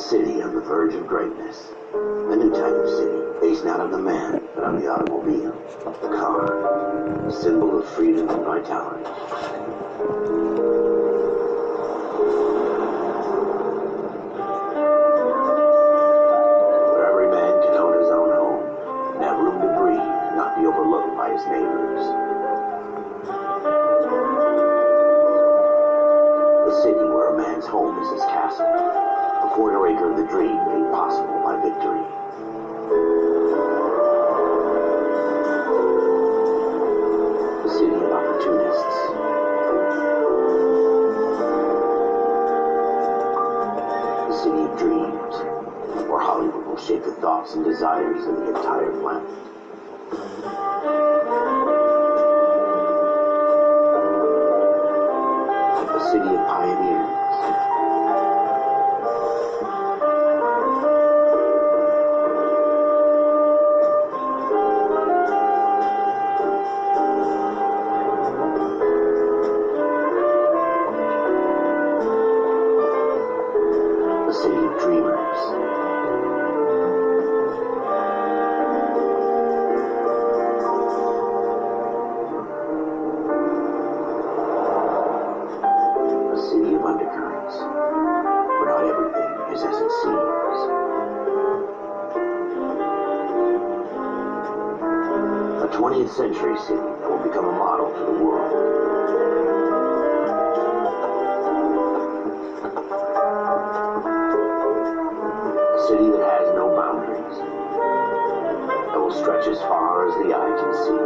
city on the verge of greatness. A new type of city, based not on the man, but on the automobile, the car, a symbol of freedom and vitality. Where every man can own his own home, and have room to breathe and not be overlooked by his neighbors. The city where a man's home is his castle, a quarter acre of the dream made possible by victory. The city of opportunists. The city of dreams, where Hollywood will shape the thoughts and desires of the entire planet. The city of pioneers. The city of dreamers. A city of undercurrents, where not everything is as it seems. A 20th century city that will become a model for the world. A city that has no boundaries, that will stretch as far as the eye can see.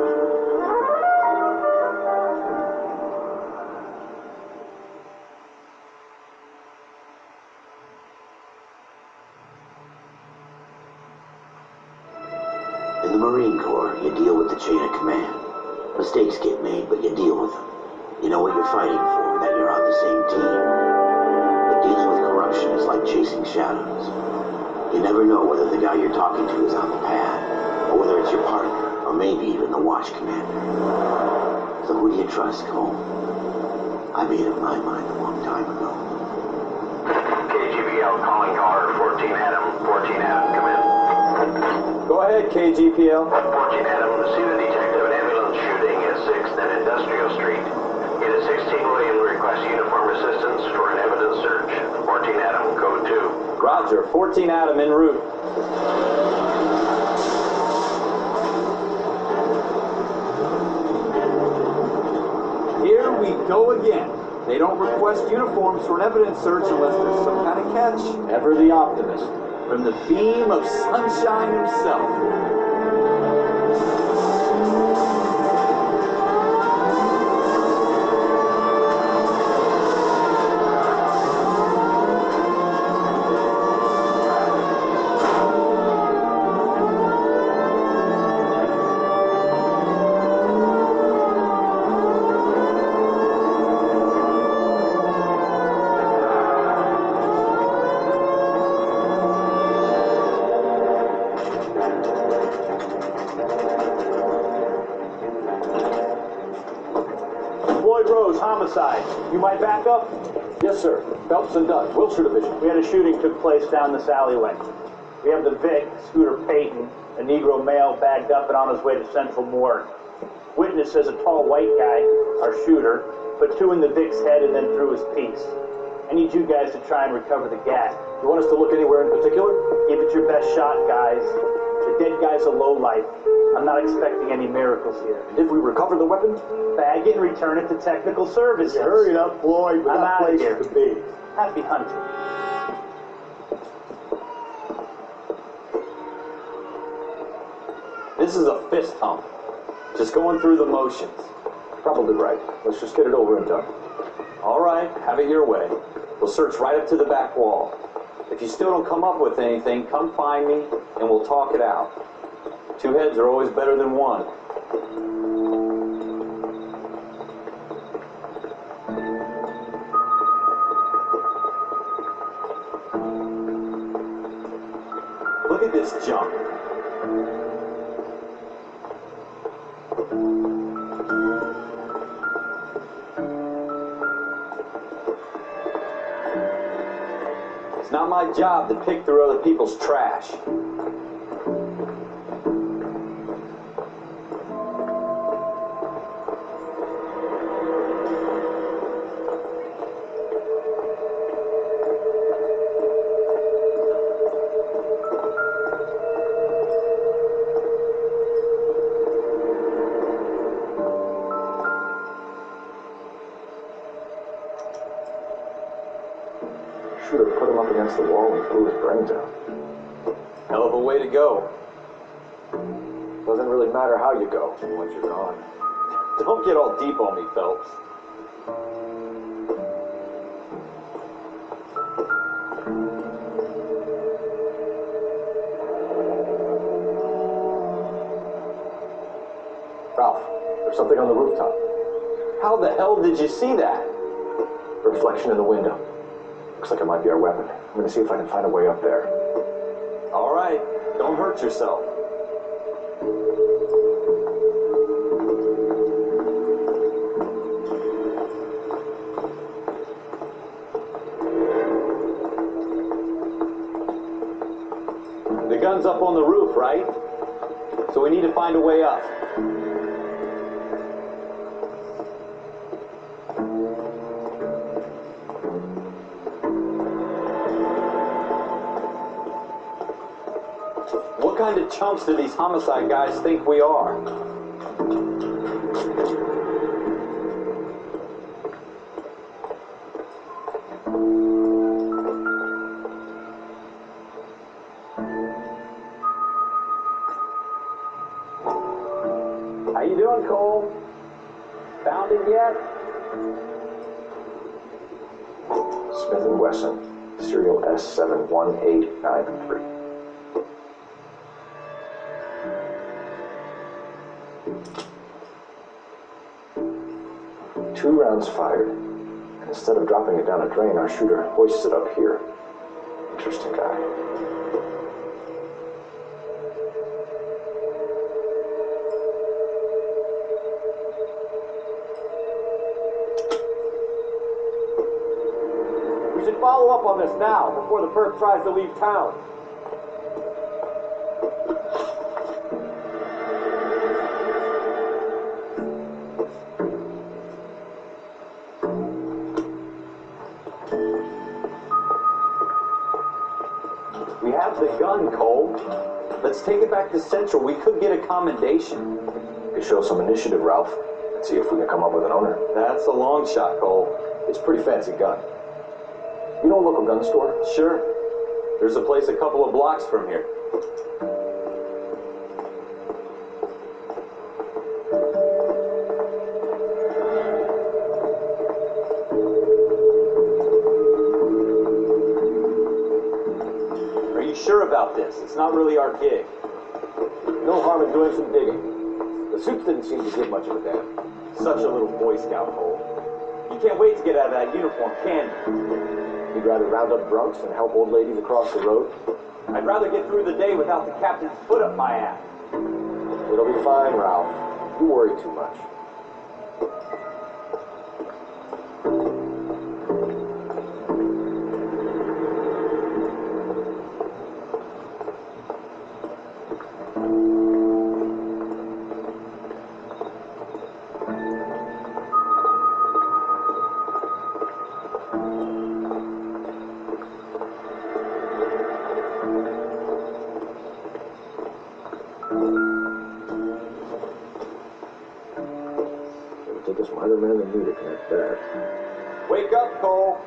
In the Marine Corps, you deal with the chain of command. Mistakes get made, but you deal with them. You know what you're fighting for, that you're on the same team. But dealing with corruption is like chasing shadows. You never know whether the guy you're talking to is on the pad, or whether it's your partner, or maybe even the watch commander. So who do you trust, Cole? I made up my mind a long time ago. KGBL calling caller 14 Adam. 14 Adam, come in. Go ahead, KGPL. 14 Adam, see the detective, an ambulance shooting at 6th and Industrial Street. Unit 16 William requests uniform assistance for an evidence search. 14 Adam, code 2. Roger, 14 Adam en route. Here we go again. They don't request uniforms for an evidence search unless there's some kind of catch. Ever the optimist. From the beam of sunshine himself. Homicide. You might back up? Yes, sir. Phelps and Dunn, Wilshire Division. We had a shooting took place down this alleyway. We have the Vic, Scooter Payton, a Negro male bagged up and on his way to Central Morgue. Witness says a tall white guy, our shooter, put 2 in the Vic's head and then threw his piece. I need you guys to try and recover the gat. You want us to look anywhere in particular? Give it your best shot, guys. The dead guy's a lowlife. I'm not expecting any miracles here. And if we recover the weapon? Bag it and return it to technical services. Hurry up, Floyd. We I'm got out of places here. to be. Happy hunting. This is a fist hump. Just going through the motions. Probably right. Let's just get it over and done. All right, have it your way. We'll search right up to the back wall. If you still don't come up with anything, come find me and we'll talk it out. 2 heads are always better than 1. Look at this junk. not my job to pick through other people's trash. Should have put him up against the wall and blew his brains out. Hell of a way to go. Doesn't really matter how you go once you're gone. Don't get all deep on me, Phelps. Ralph, there's something on the rooftop. How the hell did you see that? Reflection in the window. Looks like it might be our weapon. I'm gonna see if I can find a way up there. All right, don't hurt yourself. The gun's up on the roof, right? So we need to find a way up. What kind of chumps do these homicide guys think we are? How you doing, Cole? Found it yet? Smith & Wesson, serial S71893. Two rounds fired, and instead of dropping it down a drain, our shooter hoists it up here. Interesting guy. We should follow up on this now, before the perp tries to leave town. We have the gun, Cole. Let's take it back to Central. We could get a commendation. Could show some initiative, Ralph, and see if we can come up with an owner. That's a long shot, Cole. It's a pretty fancy gun. You know a local gun store? Sure. There's a place a couple of blocks from here. Are you sure about this? It's not really our gig. No harm in doing some digging. The suits didn't seem to give much of a damn. Such a little Boy Scout, Cole. You can't wait to get out of that uniform, can you? You'd rather round up drunks than help old ladies across the road? I'd rather get through the day without the captain's foot up my ass. It'll be fine, Ralph. You worry too much. It'll take a smarter man than me to connect that. Wake up, Cole.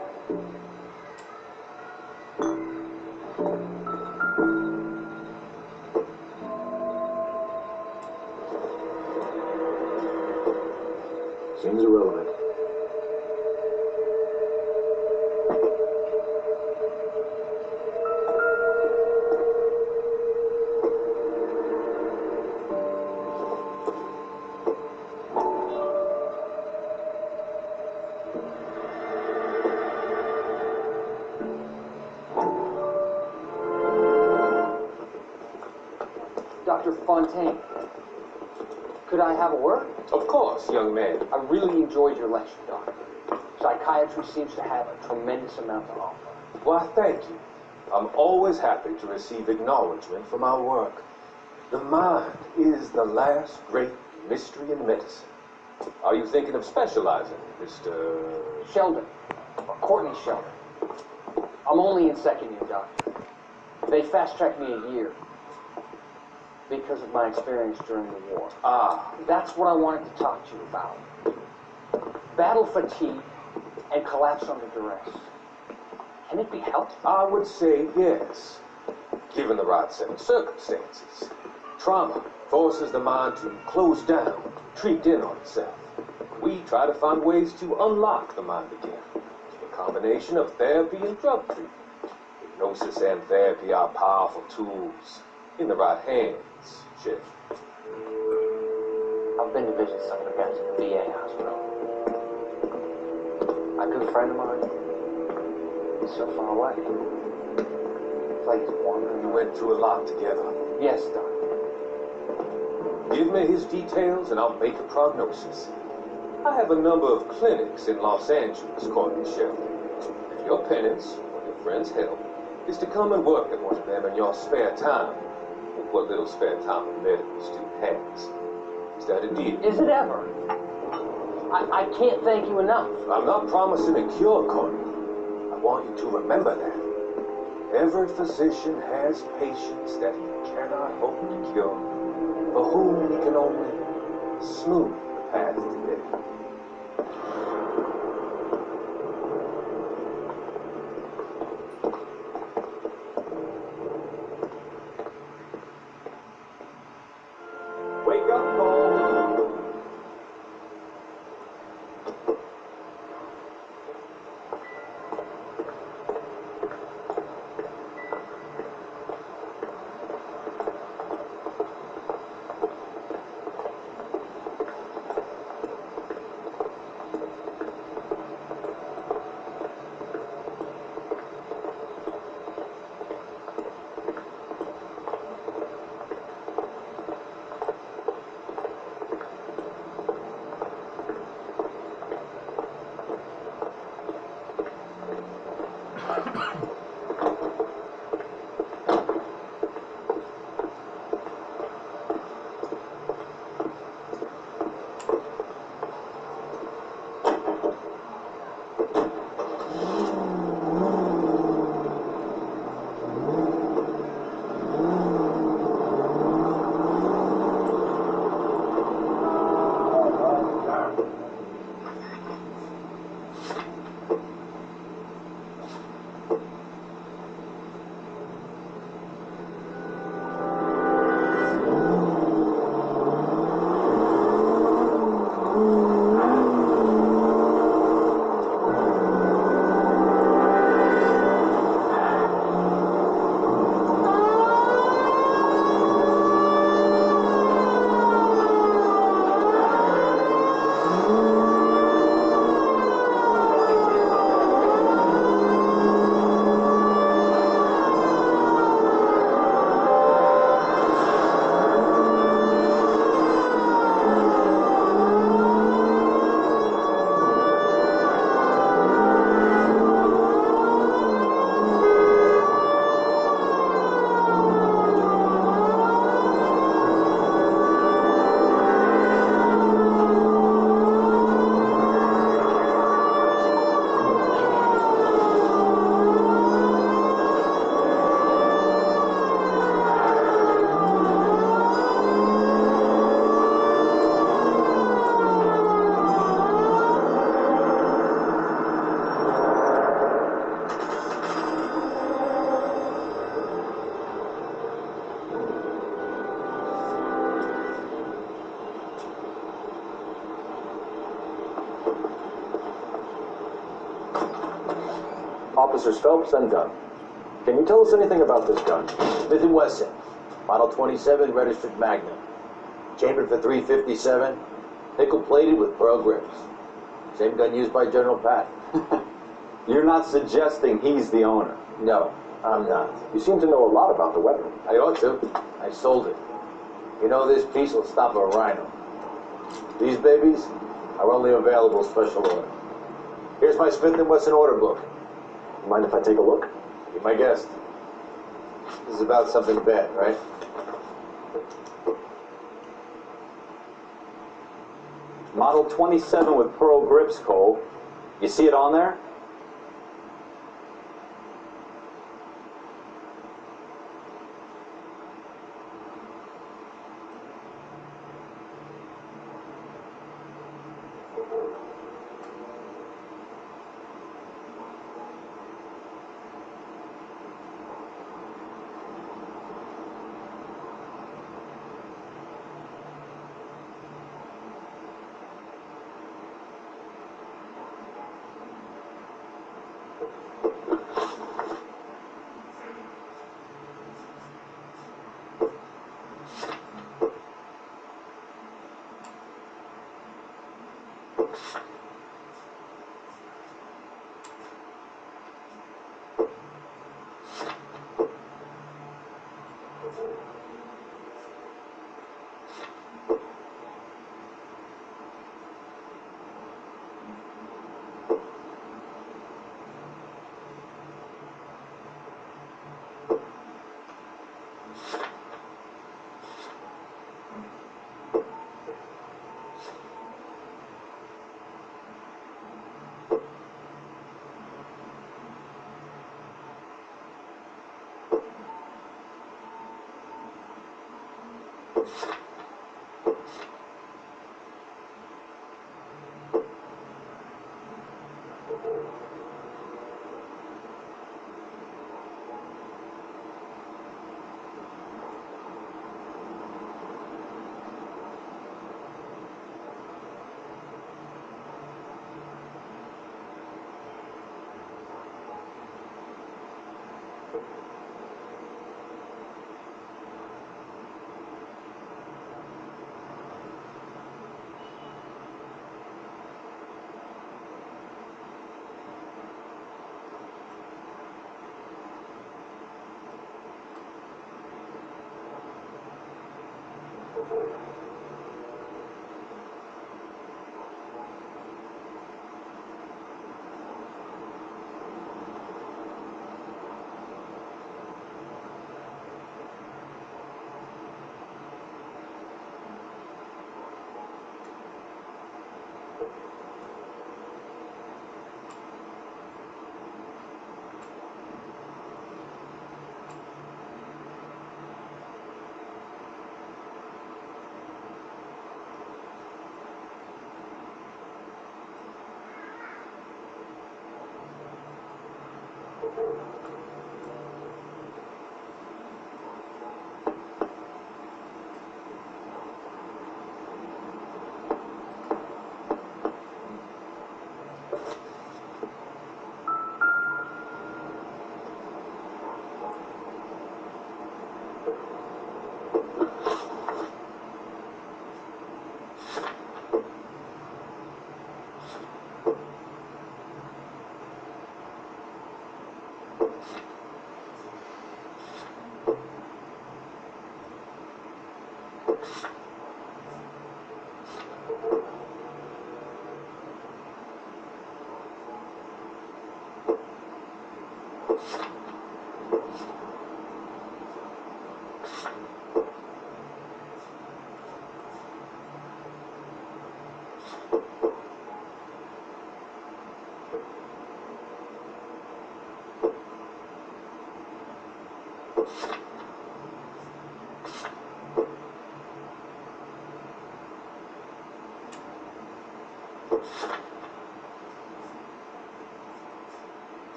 Seems irrelevant. Dr. Fontaine, could I have a word? Of course, young man. I really enjoyed your lecture, Doctor. Psychiatry seems to have a tremendous amount to offer. Why, thank you. I'm always happy to receive acknowledgement for my work. The mind is the last great mystery in medicine. Are you thinking of specializing, Mr. Sheldon. Courtney Sheldon. I'm only in second year, Doctor. They fast-tracked me a year because of my experience during the war. Ah, That's what I wanted to talk to you about. Battle fatigue and collapse under duress. Can it be helped? I would say yes, given the right set of circumstances. Trauma forces the mind to close down, retreat in on itself. We try to find ways to unlock the mind again. A combination of therapy and drug treatment. Hypnosis and therapy are powerful tools in the right hands, Chef. I've been to visit some of the guys at the VA hospital. A good friend of mine is so far away. It's like he's wandering. You went through a lot together. Yes, Doctor. Give me his details and I'll make a prognosis. I have a number of clinics in Los Angeles, Courtney Sheldon. If your penance or your friend's help is to come and work at one of them in your spare time, with what little spare time a medical student has, is that a deal? Is it ever? I can't thank you enough. I'm not promising a cure, Courtney. I want you to remember that. Every physician has patients that he cannot hope to cure, for whom he can only smooth the path to death. Wake up, Paul. Officers Phelps and Dunn. Can you tell us anything about this gun? Smith & Wesson, Model 27, registered Magnum. Chambered for .357, nickel-plated with pearl grips. Same gun used by General Patton. You're not suggesting he's the owner? No, I'm not. You seem to know a lot about the weapon. I ought to. I sold it. You know, this piece will stop a rhino. These babies are only available special order. Here's my Smith & Wesson order book. Mind if I take a look? Be my guest. This is about something bad, right? Model 27 with pearl grips, Cole. You see it on there?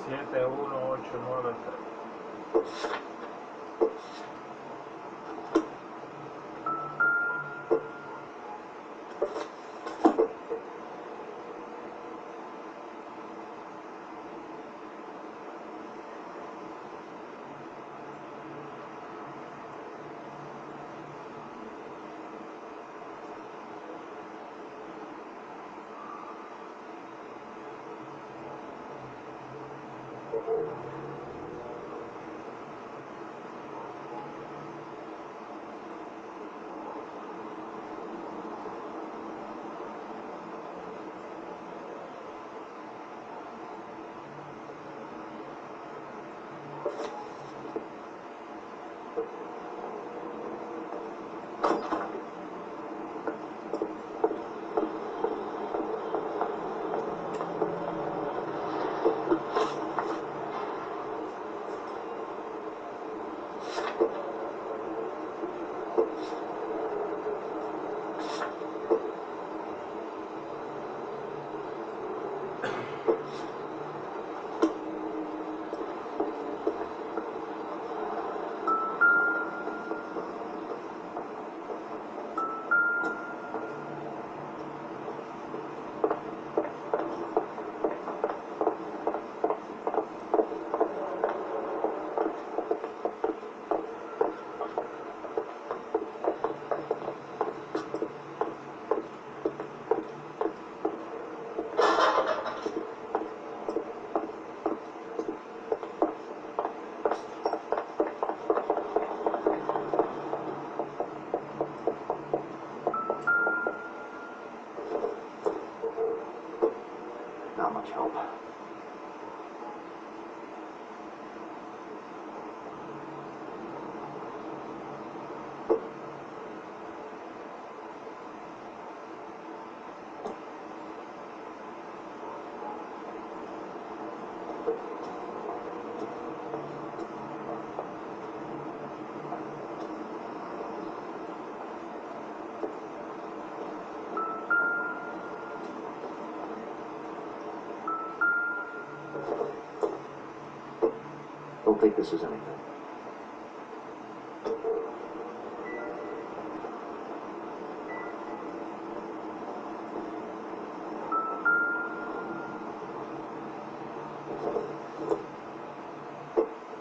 Siete, uno, 8, 9, 3. Not much help. Don't think this is anything.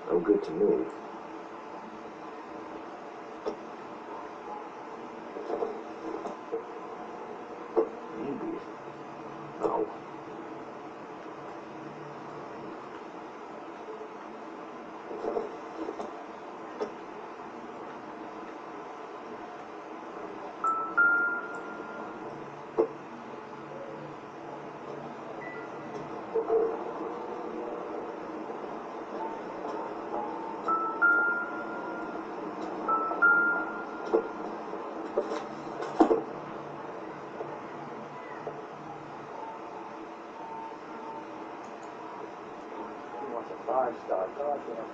No good to me. Maybe. No. He wants a 5-star. Goddamn.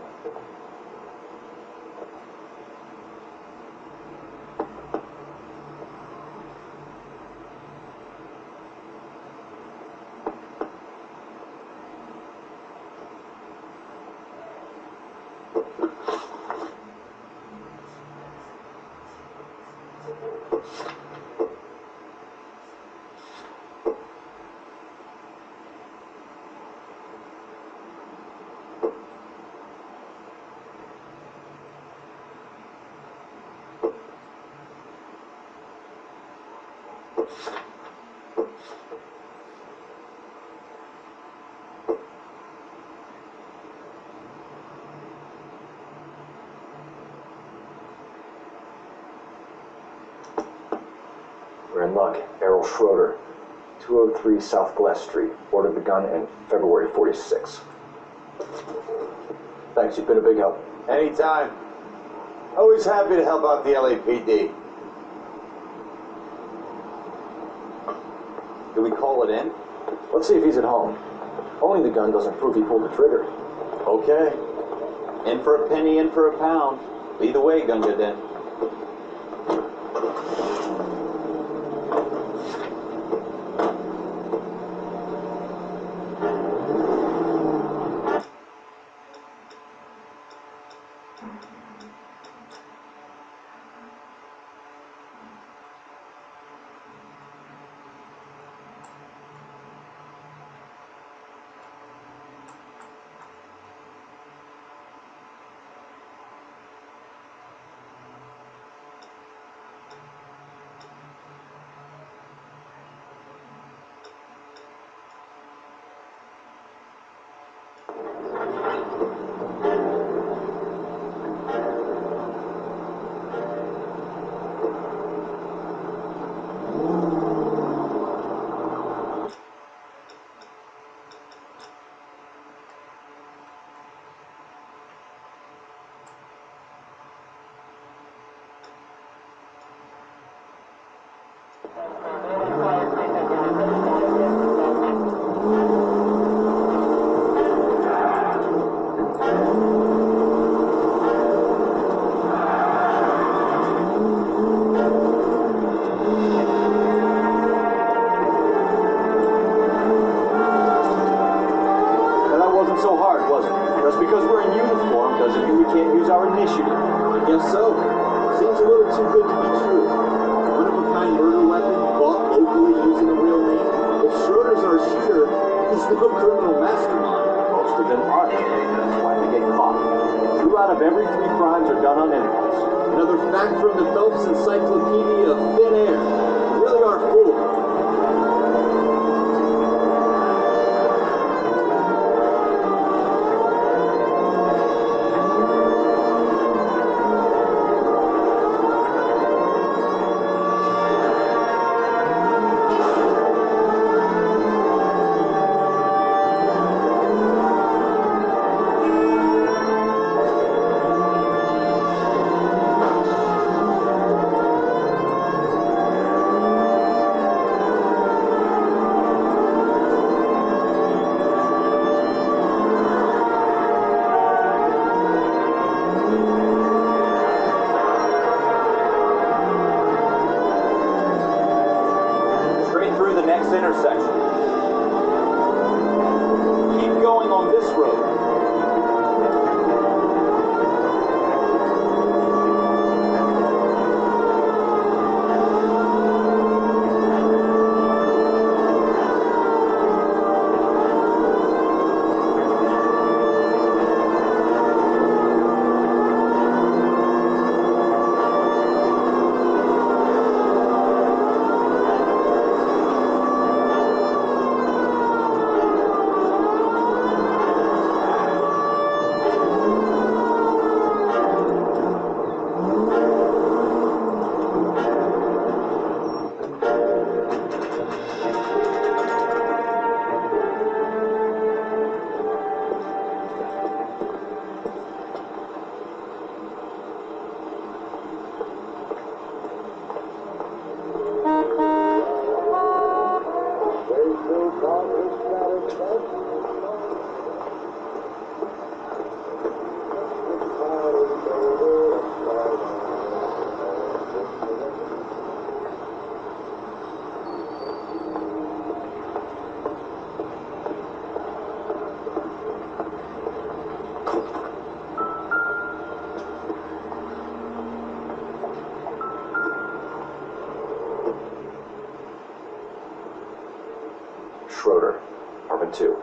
We're in luck. Errol Schroeder, 203 South Glass Street. Ordered the gun in February '46. Thanks, you've been a big help. Anytime. Always happy to help out the LAPD. Do we call it in? Let's see if he's at home. Owning the gun doesn't prove he pulled the trigger. Okay. In for a penny, in for a pound. Lead the way, Gunga Den. So hard, was it? Just because we're in uniform doesn't mean we can't use our initiative. I guess so. Seems a little too good to be true. One-of-a-kind murder weapon bought locally using a real name. If Schroeder's our shooter, he's no criminal mastermind. Most of them aren't. That's why they get caught. 2 out of every 3 crimes are done on impulse. Another fact from the Phelps Encyclopedia of Thin Air. We really are full of them. Intersection. Keep going on this road. Schroeder, apartment 2.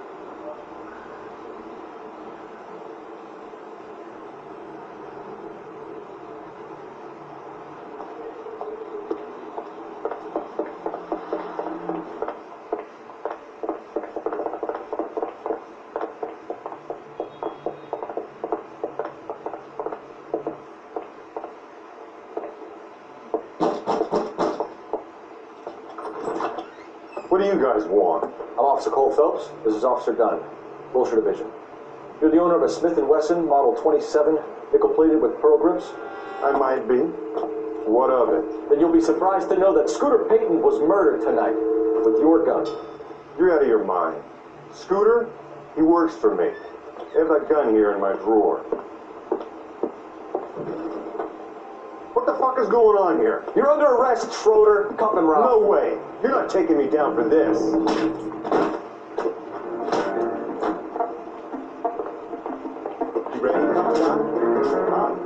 What do you guys want? I'm Officer Cole Phelps. This is Officer Gunn, Wilshire Division. You're the owner of a Smith & Wesson Model 27, nickel-plated with pearl grips? I might be. What of it? Then you'll be surprised to know that Scooter Payton was murdered tonight with your gun. You're out of your mind. Scooter, he works for me. I have that gun here in my drawer. What the fuck is going on here? You're under arrest, Schroeder. Cuff him, Ralph. No way. You're not taking me down for this. You ready? Come on.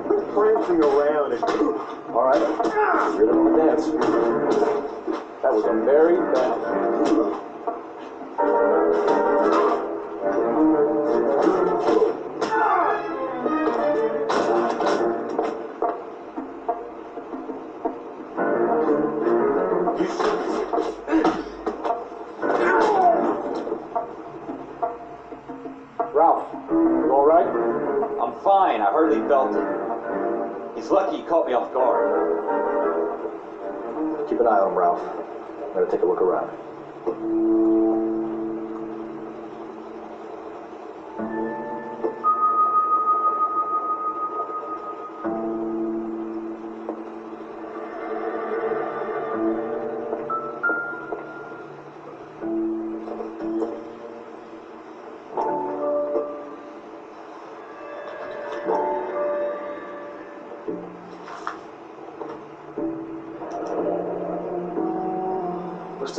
Quit prancing around and... All right. You're going to dance. That was a very bad... Ralph, you all right? I'm fine. I hardly felt it. He's lucky he caught me off guard. Keep an eye on him, Ralph. I'm going to take a look around.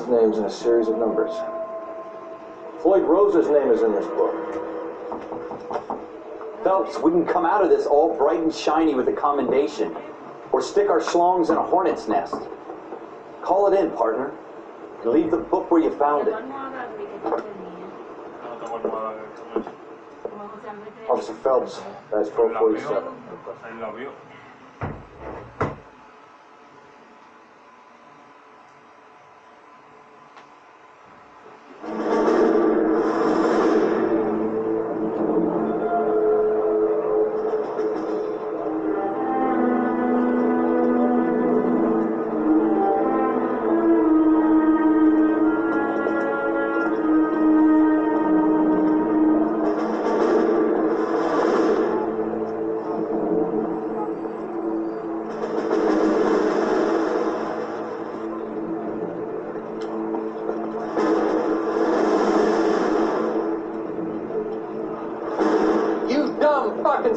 of names and a series of numbers. Floyd Rose's name is in this book. Phelps, we can come out of this all bright and shiny with a commendation, or stick our schlongs in a hornet's nest. Call it in, partner, and leave the book where you found it. Officer Phelps, that's 1247. I love you.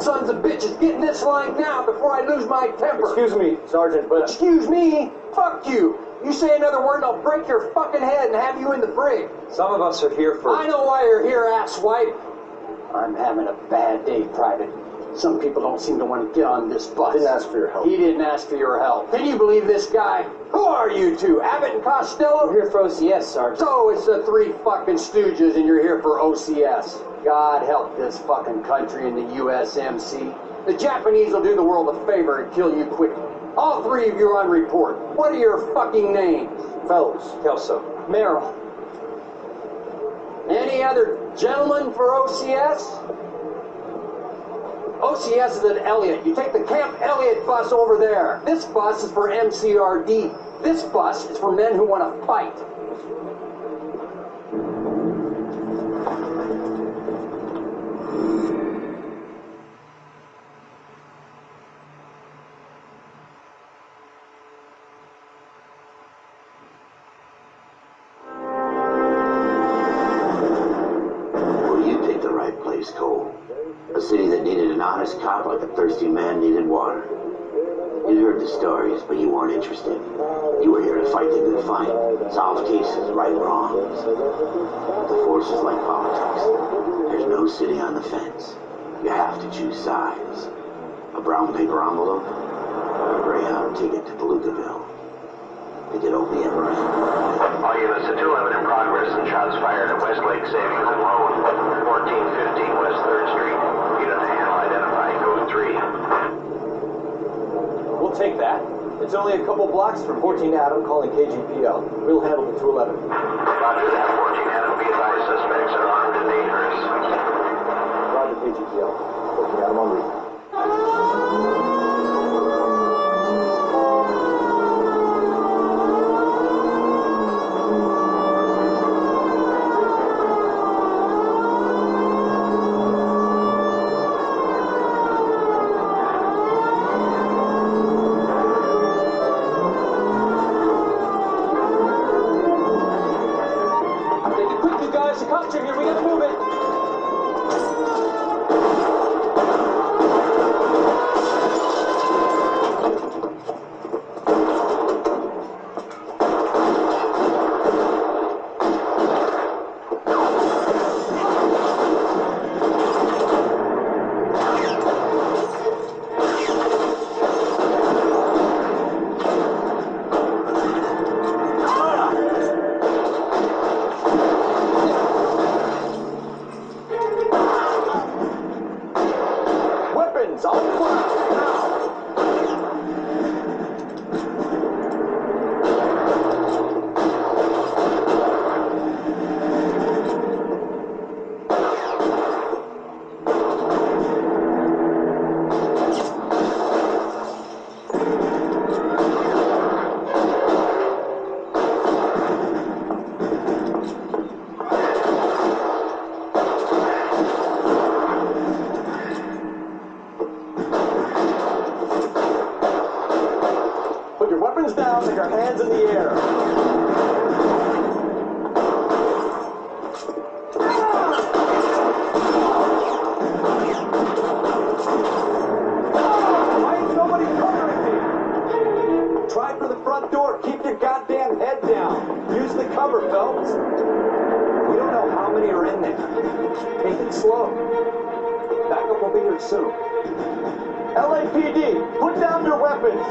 Sons of bitches, get in this line now before I lose my temper. Excuse me, Sergeant, but... Excuse me? Fuck you. You say another word and I'll break your fucking head and have you in the brig. Some of us are here for... I know why you're here, asswipe. I'm having a bad day, Private. Some people don't seem to want to get on this bus. Didn't ask for your help. He didn't ask for your help. Can you believe this guy? Who are you two? Abbott and Costello? We're here for OCS, Sergeant. So it's the three fucking stooges and you're here for OCS. God help this fucking country and the USMC. The Japanese will do the world a favor and kill you quickly. All three of you are on report. What are your fucking names? Phelps, Kelso, Merrill. Any other gentlemen for OCS? OCS is at Elliott. You take the Camp Elliott bus over there. This bus is for MCRD. This bus is for men who want to fight. Cole. A city that needed an honest cop like a thirsty man needed water. You'd heard the stories, but you weren't interested. You were here to fight the good fight, solve cases, right wrongs. The force is like politics. There's no sitting on the fence. You have to choose sides. A brown paper envelope, or a Greyhound ticket to Palookaville. Did it open ever end? All units at 211 in progress and shots fired at Westlake Savings and Loan, 1415 West 3rd Street. Unit to handle identified code 3. We'll take that. It's only a couple blocks from 14 Adam calling KGPL. We'll handle the 211. Roger that, 14 Adam. Be advised, suspects are armed and dangerous. Roger KGPL. 14 Adam on route. Take it quickly, guys. The cops are here. We gotta move it. Phelps. We don't know how many are in there. Take it slow. Backup will be here soon. LAPD, put down your weapons.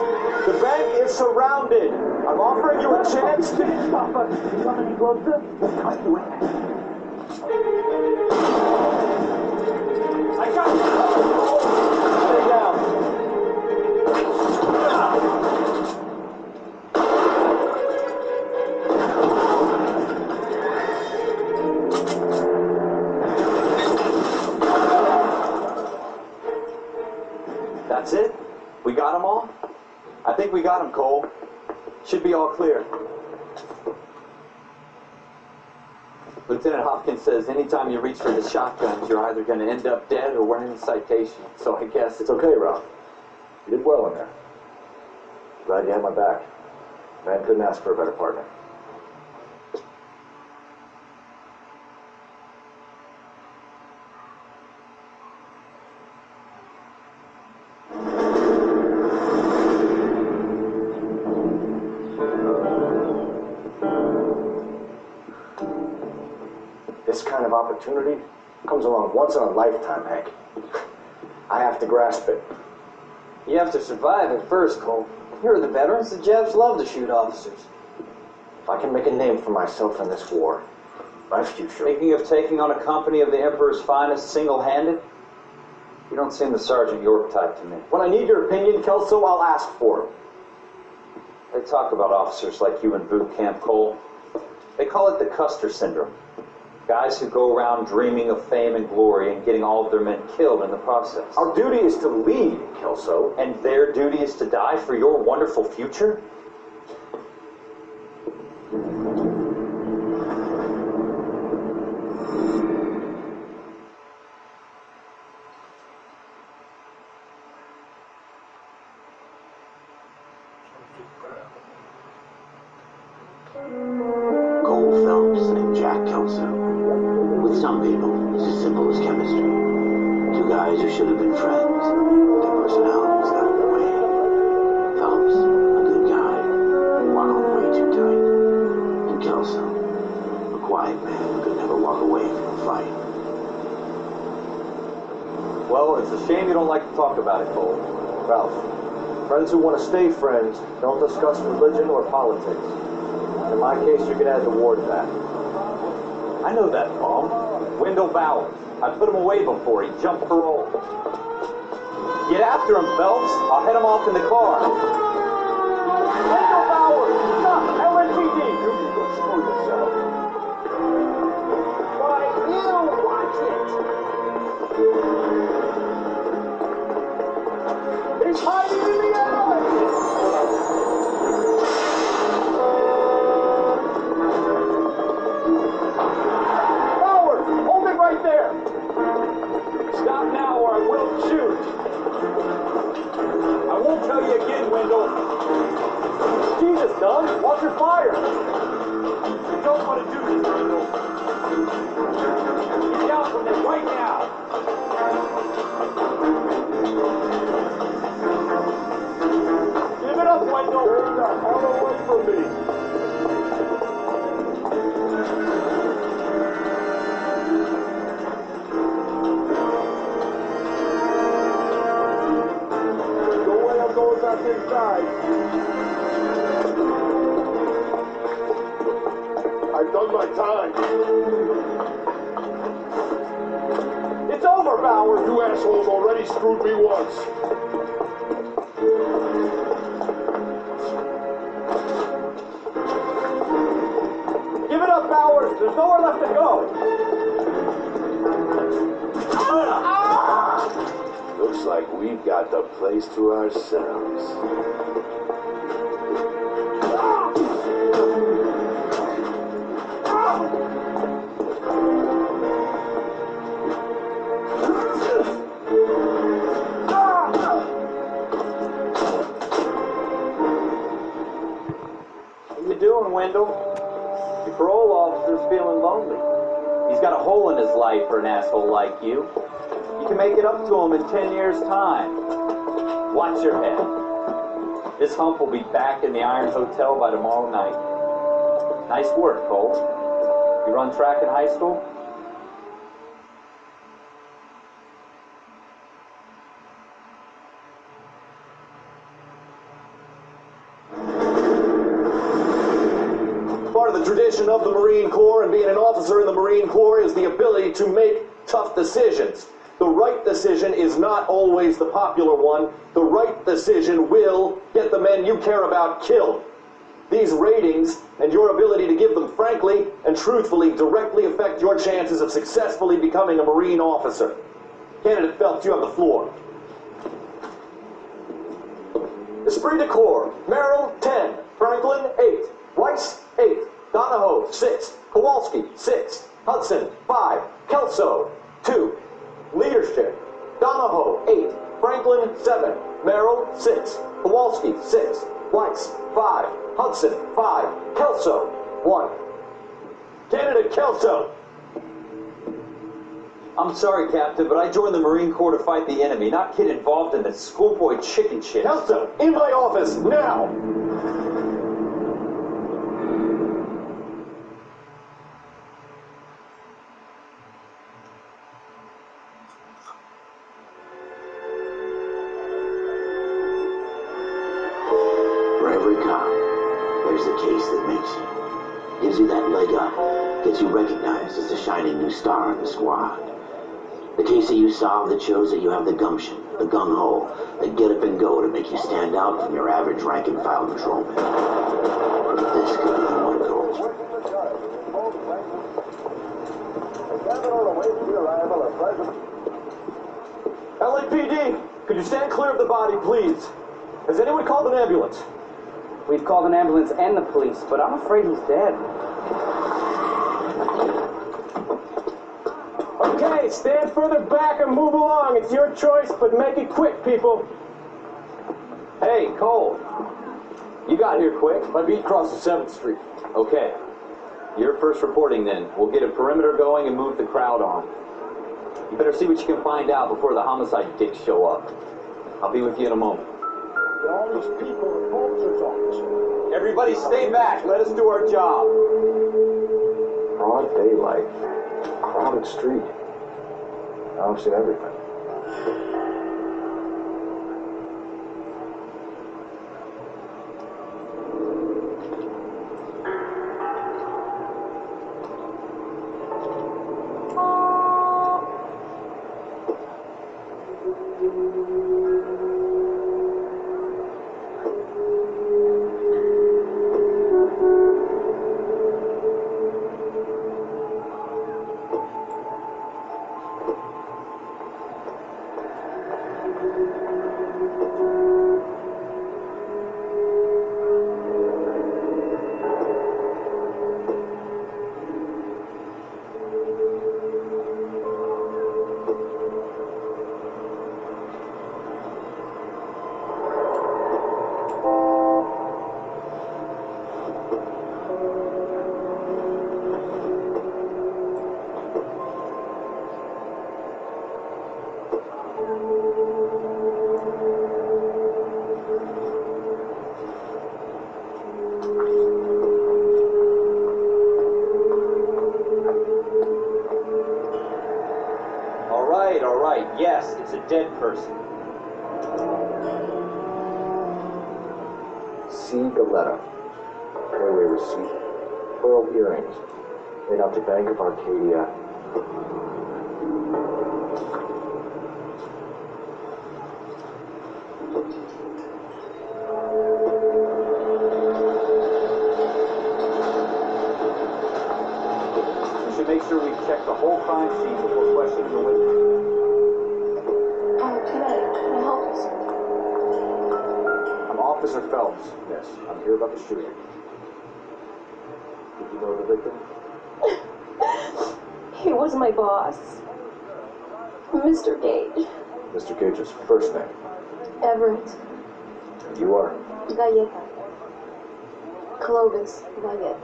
The bank is surrounded. I'm offering you a chance to... Stop us. You come any closer? We'll cut you in. I got you. Stay down. That's it? We got them all? I think we got them, Cole. Should be all clear. Lieutenant Hopkins says anytime you reach for the shotguns, you're either going to end up dead or wearing a citation. So I guess It's okay, Ralph. You did well in there. Glad you had my back. Man couldn't ask for a better partner. This kind of opportunity comes along once in a lifetime, Hank. I have to grasp it. You have to survive it first, Cole. You're the veterans. The Japs love to shoot officers. If I can make a name for myself in this war, my future... Thinking of taking on a company of the Emperor's finest single-handed? You don't seem the Sergeant York type to me. When I need your opinion, Kelso, I'll ask for it. They talk about officers like you in boot camp, Cole. They call it the Custer syndrome. Guys who go around dreaming of fame and glory and getting all of their men killed in the process. Our duty is to lead, Kelso. And their duty is to die for your wonderful future? Cole Phelps and Jack Kelso. With some people, it's as simple as chemistry. Two guys who should have been friends, but their personalities got in the way. Phelps, a good guy, walk on way too tight. And Kelso, a quiet man who could never walk away from a fight. Well, it's a shame you don't like to talk about it, Cole. Ralph, friends who want to stay friends don't discuss religion or politics. In my case, you can add the war to that. I know that, Paul. Wendell Bowers. I put him away before he jumped parole. Get after him, Phelps. I'll head him off in the car. Wendell Bowers! Stop! LNPD! You can go screw yourself. Why, you watch it! He's hiding in the alley! Right there! Stop now or I will shoot! I won't tell you again, Wendell. Jesus, Doug, watch your fire! You don't want to do this, Wendell. Get down from there right now! Give it up, Wendell! Turn the hell away from me! Back inside. I've done my time. It's over, Bowers! You assholes already screwed me once. Give it up, Bowers! There's nowhere left to go! Looks like we've got the place to ourselves. What you doing, Wendell? Your parole officer's feeling lonely. He's got a hole in his life for an asshole like you. You can make it up to him in 10 years' time. Watch your head. This hump will be back in the Iron Hotel by tomorrow night. Nice work, Cole. You run track in high school? Part of the tradition of the Marine Corps and being an officer in the Marine Corps is the ability to make tough decisions. The right decision is not always the popular one. The right decision will get the men you care about killed. These ratings and your ability to give them frankly and truthfully directly affect your chances of successfully becoming a Marine officer. Candidate Phelps, you have the floor. Esprit de Corps, Merrill, 10. Franklin, 8. Weiss, 8. Donahoe, 6. Kowalski, 6. Hudson, 5. Kelso, 2. Leadership, Donahoe, 8. Franklin, 7. Merrill, 6. Kowalski, 6. Weiss, 5. Hudson, 5. Kelso, 1. Candidate Kelso. I'm sorry, Captain, but I joined the Marine Corps to fight the enemy, not get involved in this schoolboy chicken shit. Kelso, in my office, now! For every cop, there's a case that makes you. Gives you that leg up, gets you recognized as the shining new star in the squad. The case that you solve that shows that you have the gumption, the gung-ho, the get up and go to make you stand out from your average rank-and-file patrolman. But this could be the one goal. LAPD, could you stand clear of the body, please? Has anyone called an ambulance? We've called an ambulance and the police, but I'm afraid he's dead. Okay, stand further back and move along. It's your choice, but make it quick, people. Hey, Cole. You got here quick. My beat crosses 7th Street. Okay. You're first reporting then. We'll get a perimeter going and move the crowd on. You better see what you can find out before the homicide dicks show up. I'll be with you in a moment. All these people in officer's office. Everybody stay back. Let us do our job. Broad daylight. Crowded street. Now I've seen everything. All right. Yes, it's a dead person. C. Galetta. Railway receipt. Pearl earrings. Made out to Bank of Arcadia. We should make sure we check the whole crime scene before questioning the witness. Can I help you, sir? I'm Officer Phelps, miss. I'm here about the shooting. Did you know the victim? He was my boss, Mr. Gage. Mr. Gage's first name. Everett. And you are? Galleta. Clovis Galleta.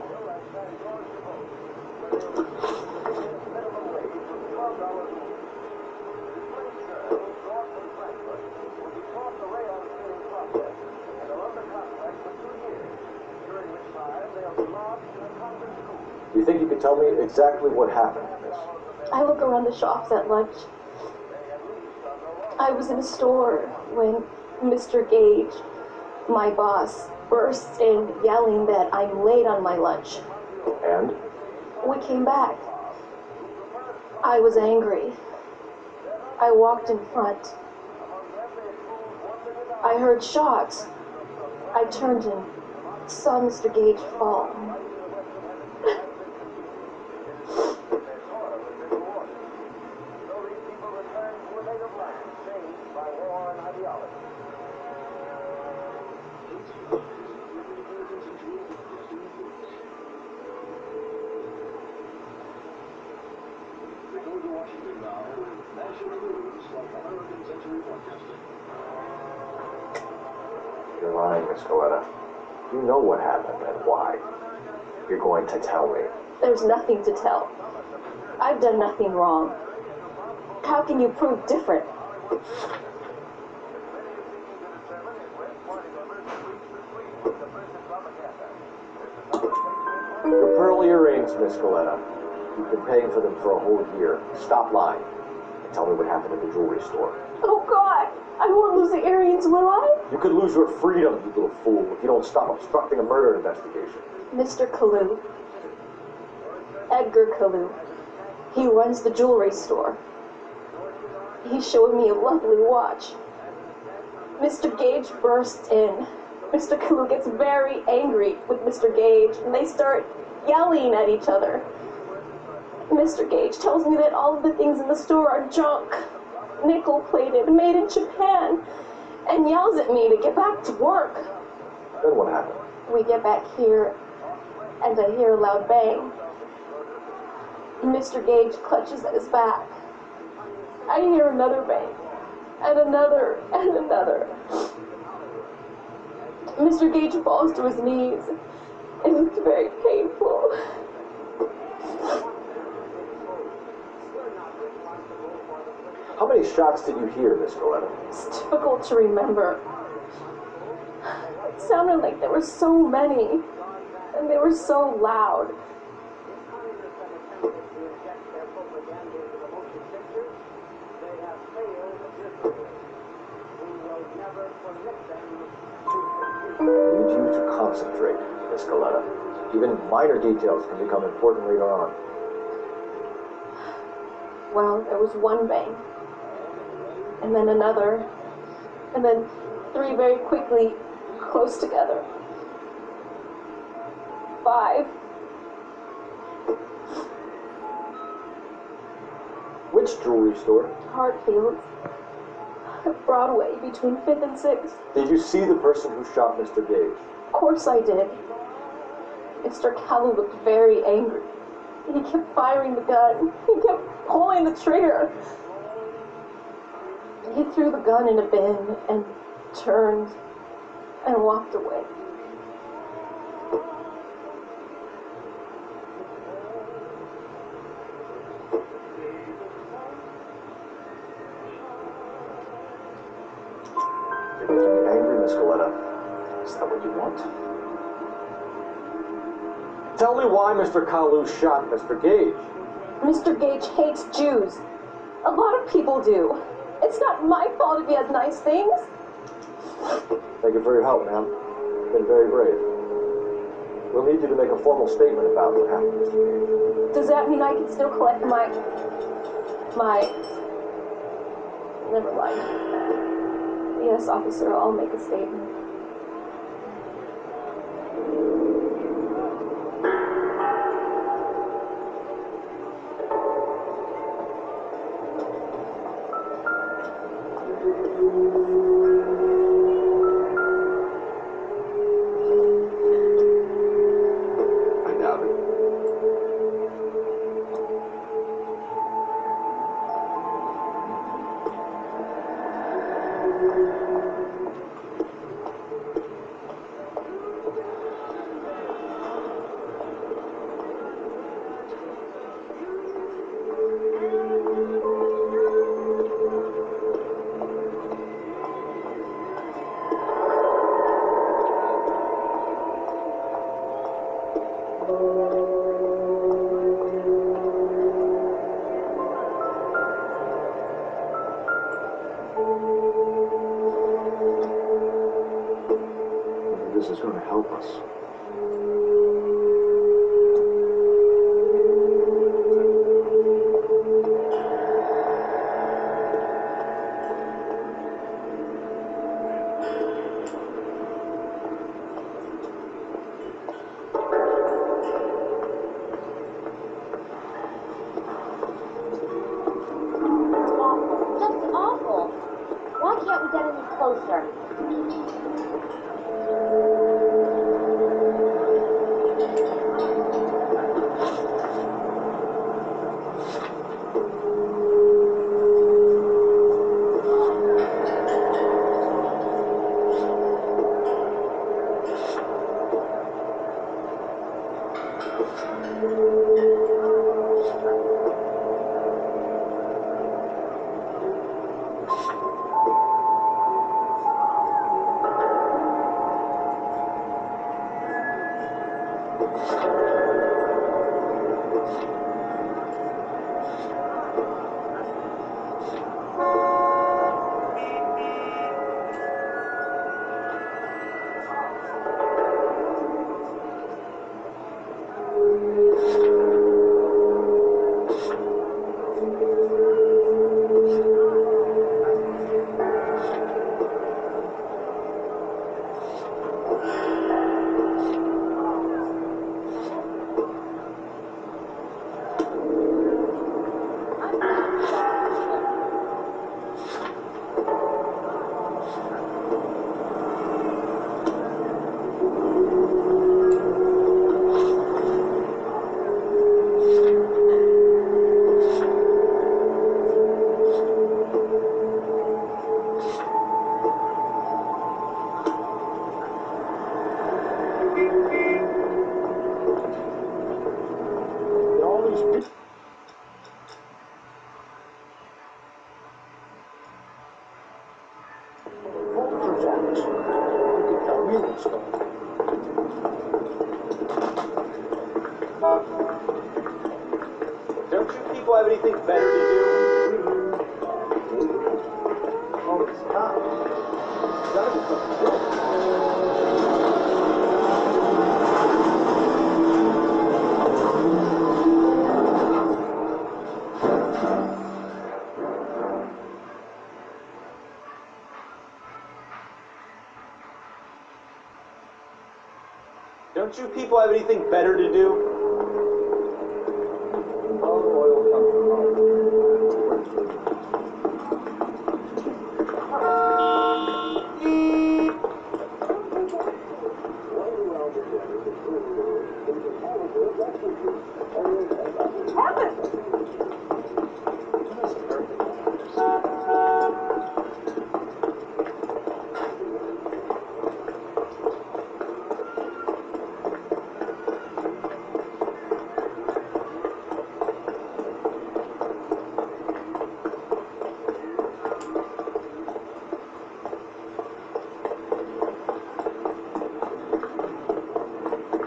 Do you think you could tell me exactly what happened, miss? I look around the shops at lunch. I was in a store when Mr. Gage, my boss, bursts in yelling that I'm late on my lunch. And? We came back. I was angry. I walked in front. I heard shots. I turned and saw Mr. Gage fall. You're lying, Miss Coletta. You know what happened and why. You're going to tell me. There's nothing to tell. I've done nothing wrong. How can you prove different? Your pearl earrings, Miss Coletta. You've been paying for them for a whole year. Stop lying. And tell me what happened at the jewelry store. Oh, God! I won't lose the earrings, will I? You could lose your freedom, you little fool, if you don't stop obstructing a murder investigation. Mr. Kalu. Edgar Kalu. He runs the jewelry store. He showed me a lovely watch. Mr. Gage bursts in. Mr. Kalu gets very angry with Mr. Gage, and they start yelling at each other. Mr. Gage tells me that all of the things in the store are junk, nickel-plated, made in Japan, and yells at me to get back to work. Then what happened? We get back here, and I hear a loud bang. Mr. Gage clutches at his back. I hear another bang, and another, and another. Mr. Gage falls to his knees. It looked very painful. How many shots did you hear, Miss Coletta? It's difficult to remember. It sounded like there were so many, and they were so loud. I need you to concentrate, Miss Coletta. Even minor details can become important later on. Well, there was one bang, and then another, and then three very quickly, close together. 5. Which jewelry store? Hartfield. Broadway, between 5th and 6th. Did you see the person who shot Mr. Gage? Of course I did. Mr. Kalu looked very angry. He kept firing the gun. He kept pulling the trigger. He threw the gun in a bin and turned and walked away. You're making me angry, Miss Coletta. Is that what you want? Tell me why Mr. Kalu shot Mr. Gage. Mr. Gage hates Jews. A lot of people do. It's not my fault if he has nice things. Thank you for your help, ma'am. You've been very brave. We'll need you to make a formal statement about what happened, Mr. Gage. Does that mean I can still collect my... Never mind. Yes, officer, I'll make a statement. I doubt it. help us. Just awful. Why can't we get any closer? Don't you people have anything better to do? Oh, it's not. It's gotta be something else. Don't you people have anything better to do? Oil comes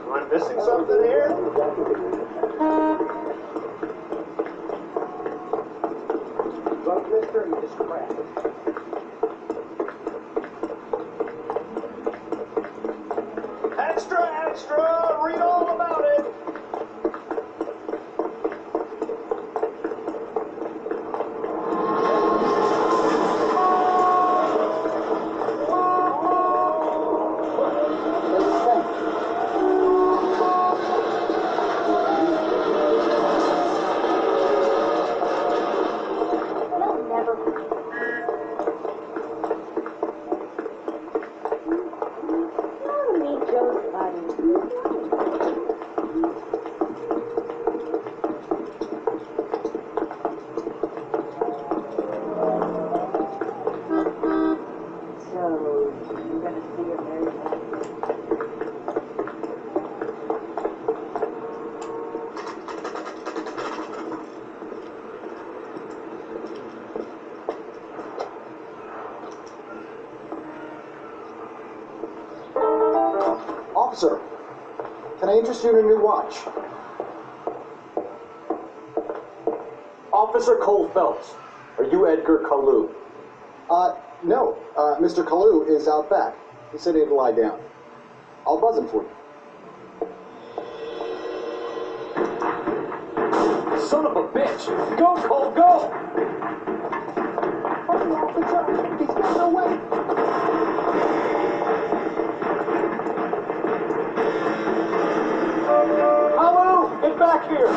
Am I missing something here? Drug mystery is crap. Extra, extra! Read all about it! They'll never. You want to meet Joe's buddy? So, you're gonna see your married life? Officer, can I interest you in a new watch? Officer Cole Phelps, are you Edgar Kalu? No. Mr. Kalu is out back. He said he'd lie down. I'll buzz him for you. Son of a bitch! Go, Cole, go! Hurry up, the truck. He's getting away. Hello! Get back here!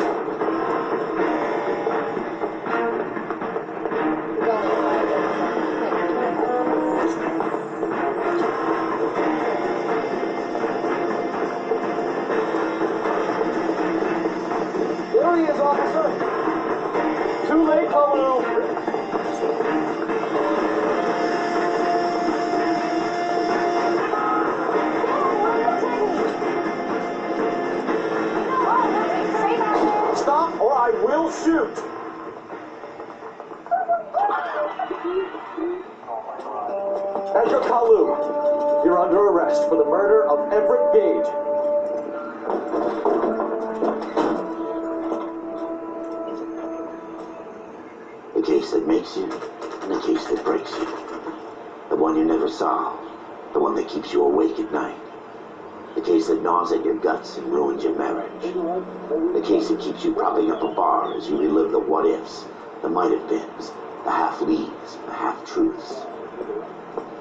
There he is, officer. Too late, Kalu! Stop or I will shoot! Edgar Kalu, you're under arrest for the murder of Everett Gage. The case that makes you, and the case that breaks you. The one you never solve, the one that keeps you awake at night. The case that gnaws at your guts and ruins your marriage. The case that keeps you propping up a bar as you relive the what-ifs, the might-have-beens, the half-leaves, the half-truths.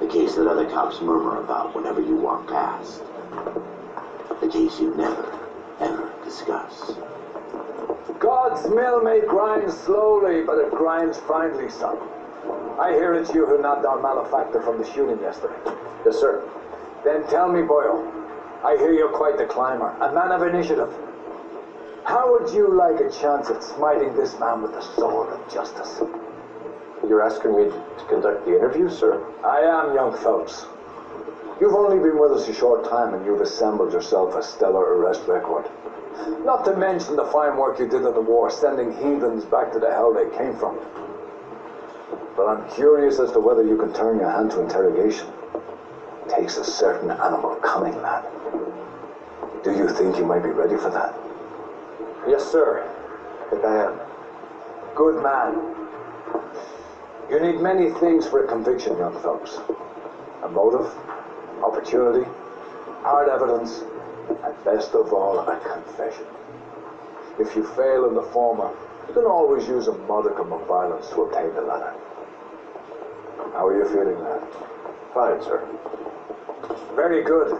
The case that other cops murmur about whenever you walk past. The case you never, ever discuss. God's mill may grind slowly, but it grinds finely, son. I hear it's you who knocked down Malefactor from the shooting yesterday. Yes, sir. Then tell me, Boyle, I hear you're quite the climber, a man of initiative. How would you like a chance at smiting this man with the sword of justice? You're asking me to conduct the interview, sir? I am, young Phelps. You've only been with us a short time and you've assembled yourself a stellar arrest record. Not to mention the fine work you did in the war, sending heathens back to the hell they came from. But I'm curious as to whether you can turn your hand to interrogation. It takes a certain animal cunning, lad. Do you think you might be ready for that? Yes, sir. I think I am. Good man. You need many things for a conviction, young Phelps. A motive, opportunity, hard evidence, and best of all, a confession. If you fail in the former, you can always use a modicum of violence to obtain the latter. How are you feeling, lad? Fine, sir. Very good.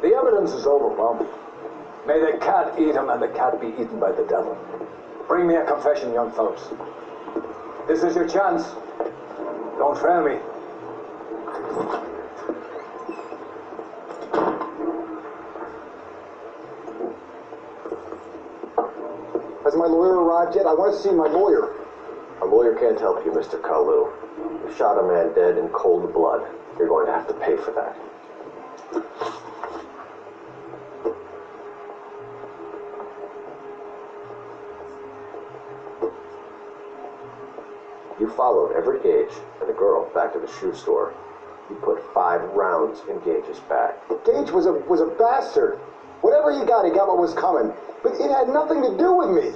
The evidence is overwhelming. May the cat eat him and the cat be eaten by the devil. Bring me a confession, young Phelps. This is your chance. Don't fail me. Has my lawyer arrived yet? I want to see my lawyer. A lawyer can't help you, Mr. Kalu. You shot a man dead in cold blood. You're going to have to pay for that. You followed Everett Gage and the girl back to the shoe store. You put 5 rounds in Gage's back. Gage was a bastard. Whatever he got what was coming. But it had nothing to do with me.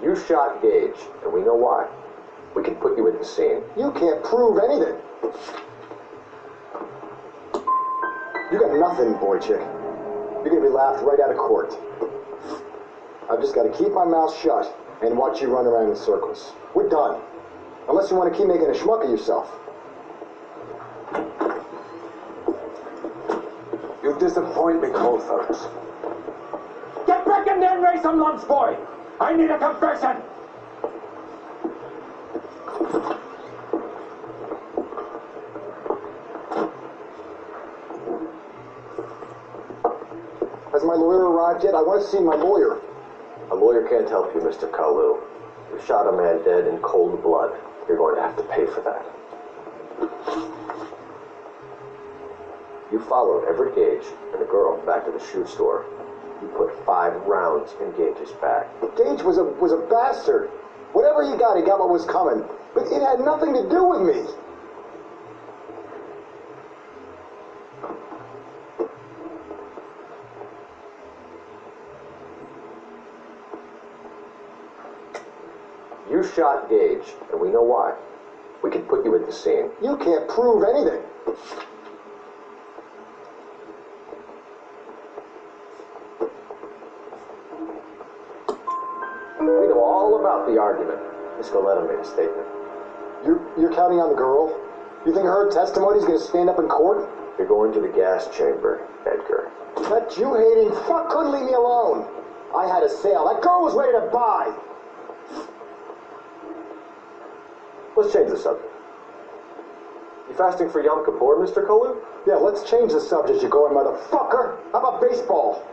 You shot Gage, and we know why. We can put you at the scene. You can't prove anything. You got nothing, boy chick. You're gonna be laughed right out of court. I've just got to keep my mouth shut and watch you run around in circles. We're done. Unless you want to keep making a schmuck of yourself. You disappoint me, Cole Phelps. Get back in there and raise some lumps, boy! I need a confession! Has my lawyer arrived yet? I want to see my lawyer. A lawyer can't help you, Mr. Kalu. You shot a man dead in cold blood. You're going to have to pay for that. You followed every Gage and the girl back to the shoe store. You put 5 rounds in Gage's back. Gage was a bastard. Whatever he got what was coming. But it had nothing to do with me. You shot Gage, and we know why. We can put you at the scene. You can't prove anything. We know all about the argument. Miss Goleta made a statement. You're counting on the girl? You think her testimony is going to stand up in court? You're going to the gas chamber, Edgar. That Jew-hating fuck couldn't leave me alone. I had a sale. That girl was ready to buy. Let's change the subject. You fasting for Yom Kippur, Mr. Kalu? Yeah, let's change the subject, you going motherfucker. How about baseball?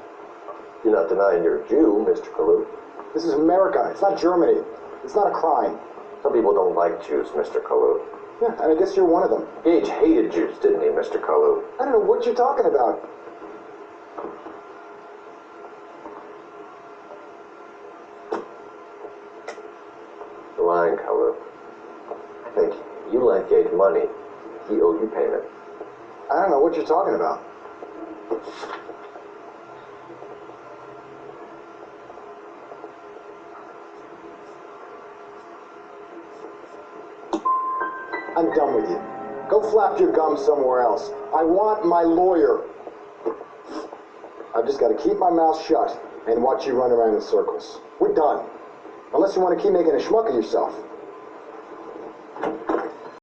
You're not denying you're a Jew, Mr. Kalu. This is America. It's not Germany. It's not a crime. Some people don't like Jews, Mr. Kalu. Yeah, and I guess you're one of them. Gage hated Jews, didn't he, Mr. Kalu? I don't know what you're talking about. You're lying, Kalu. I think you lent Gage money. He owed you payment. I don't know what you're talking about. I'm done with you. Go flap your gums somewhere else. I want my lawyer. I've just got to keep my mouth shut and watch you run around in circles. We're done. Unless you want to keep making a schmuck of yourself.